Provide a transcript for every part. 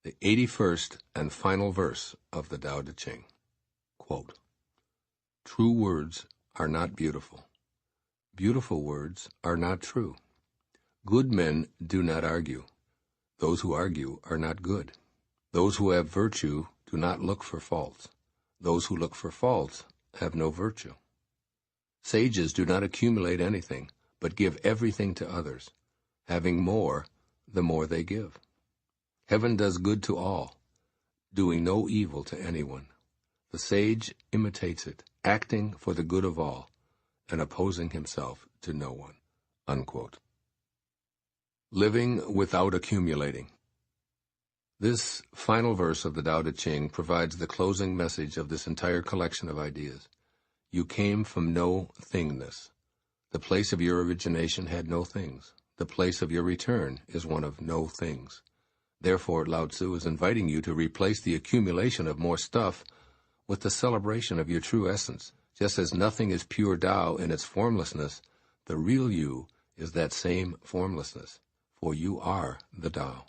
The 81st and final verse of the Tao Te Ching. Quote, "True words are not beautiful. Beautiful words are not true. Good men do not argue. Those who argue are not good. Those who have virtue do not look for faults. Those who look for faults have no virtue. Sages do not accumulate anything, but give everything to others. Having more, the more they give. Heaven does good to all, doing no evil to anyone. The sage imitates it, acting for the good of all, and opposing himself to no one." Unquote. Living without accumulating. This final verse of the Tao Te Ching provides the closing message of this entire collection of ideas. You came from no thingness. The place of your origination had no things. The place of your return is one of no things. Therefore, Lao Tzu is inviting you to replace the accumulation of more stuff with the celebration of your true essence. Just as nothing is pure Tao in its formlessness, the real you is that same formlessness, for you are the Tao.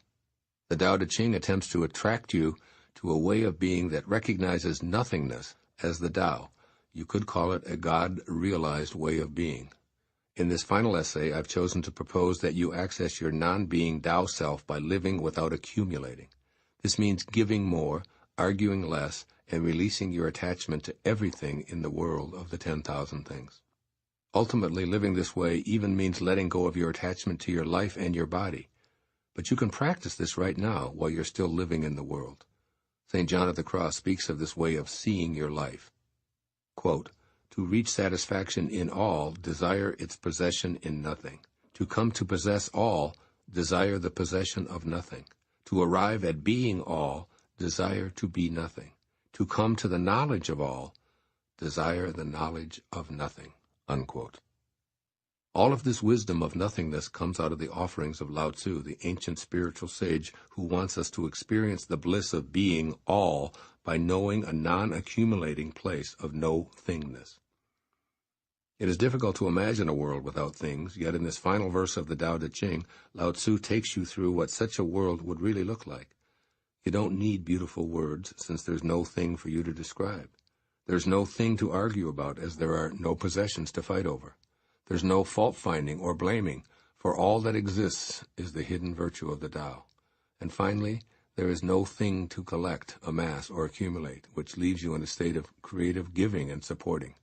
The Tao Te Ching attempts to attract you to a way of being that recognizes nothingness as the Tao. You could call it a God-realized way of being. In this final essay, I've chosen to propose that you access your non-being Tao self by living without accumulating. This means giving more, arguing less, and releasing your attachment to everything in the world of the 10,000 things. Ultimately, living this way even means letting go of your attachment to your life and your body. But you can practice this right now while you're still living in the world. St. John of the Cross speaks of this way of seeing your life. Quote, "To reach satisfaction in all, desire its possession in nothing. To come to possess all, desire the possession of nothing. To arrive at being all, desire to be nothing. To come to the knowledge of all, desire the knowledge of nothing." Unquote. All of this wisdom of nothingness comes out of the offerings of Lao Tzu, the ancient spiritual sage who wants us to experience the bliss of being all by knowing a non-accumulating place of no thingness. It is difficult to imagine a world without things, yet in this final verse of the Tao Te Ching, Lao Tzu takes you through what such a world would really look like. You don't need beautiful words, since there's no thing for you to describe. There's no thing to argue about, as there are no possessions to fight over. There's no fault-finding or blaming, for all that exists is the hidden virtue of the Tao. And finally, there is no thing to collect, amass, or accumulate, which leaves you in a state of creative giving and supporting.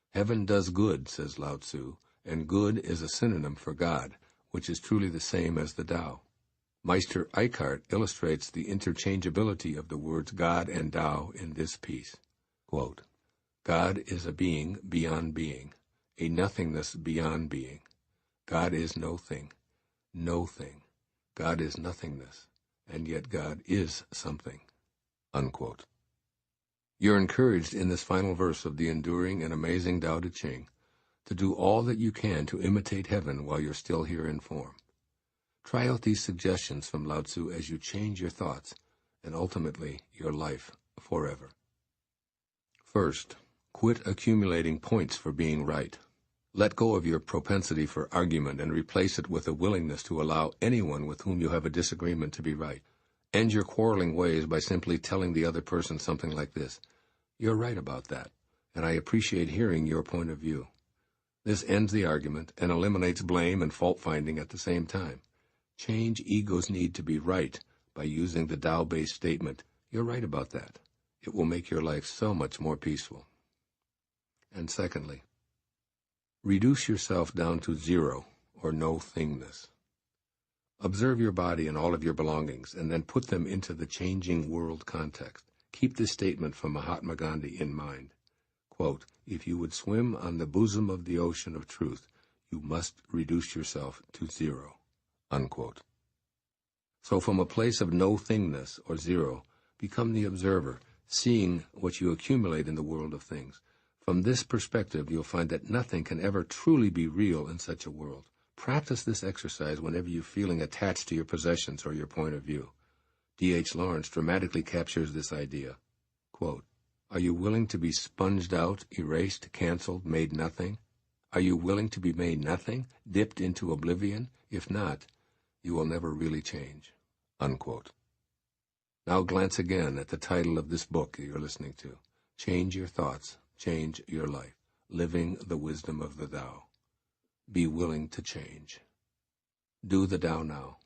Heaven does good, says Lao Tzu, and good is a synonym for God, which is truly the same as the Tao. Meister Eckhart illustrates the interchangeability of the words God and Tao in this piece. Quote, "God is a being beyond being, a nothingness beyond being. God is no thing, no thing. God is nothingness, and yet God is something." Unquote. You're encouraged in this final verse of the enduring and amazing Tao Te Ching to do all that you can to imitate heaven while you're still here in form. Try out these suggestions from Lao Tzu as you change your thoughts and ultimately your life forever. First, quit accumulating points for being right. Let go of your propensity for argument and replace it with a willingness to allow anyone with whom you have a disagreement to be right. End your quarreling ways by simply telling the other person something like this: "You're right about that, and I appreciate hearing your point of view." This ends the argument and eliminates blame and fault-finding at the same time. Change ego's need to be right by using the Tao-based statement, "You're right about that." It will make your life so much more peaceful. And secondly, reduce yourself down to zero or no thingness. Observe your body and all of your belongings, and then put them into the changing world context. Keep this statement from Mahatma Gandhi in mind. Quote, "If you would swim on the bosom of the ocean of truth, you must reduce yourself to zero." Unquote. So from a place of no thingness or zero, become the observer, seeing what you accumulate in the world of things. From this perspective, you'll find that nothing can ever truly be real in such a world. Practice this exercise whenever you're feeling attached to your possessions or your point of view. D.H. Lawrence dramatically captures this idea. Quote, "Are you willing to be sponged out, erased, canceled, made nothing? Are you willing to be made nothing, dipped into oblivion? If not, you will never really change." Unquote. Now glance again at the title of this book you're listening to. Change your thoughts, change your life. Living the wisdom of the Tao. Be willing to change. Do the Tao now.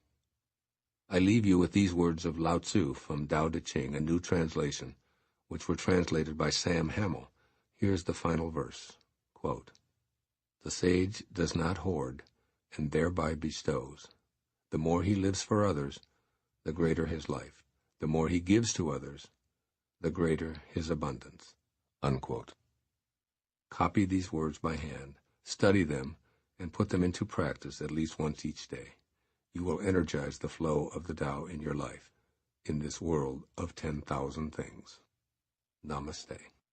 I leave you with these words of Lao Tzu from Tao Te Ching, a new translation, which were translated by Sam Hamill. Here's the final verse. Quote, "The sage does not hoard and thereby bestows. The more he lives for others, the greater his life. The more he gives to others, the greater his abundance." Unquote. Copy these words by hand, study them, and put them into practice at least once each day. You will energize the flow of the Tao in your life, in this world of 10,000 things. Namaste.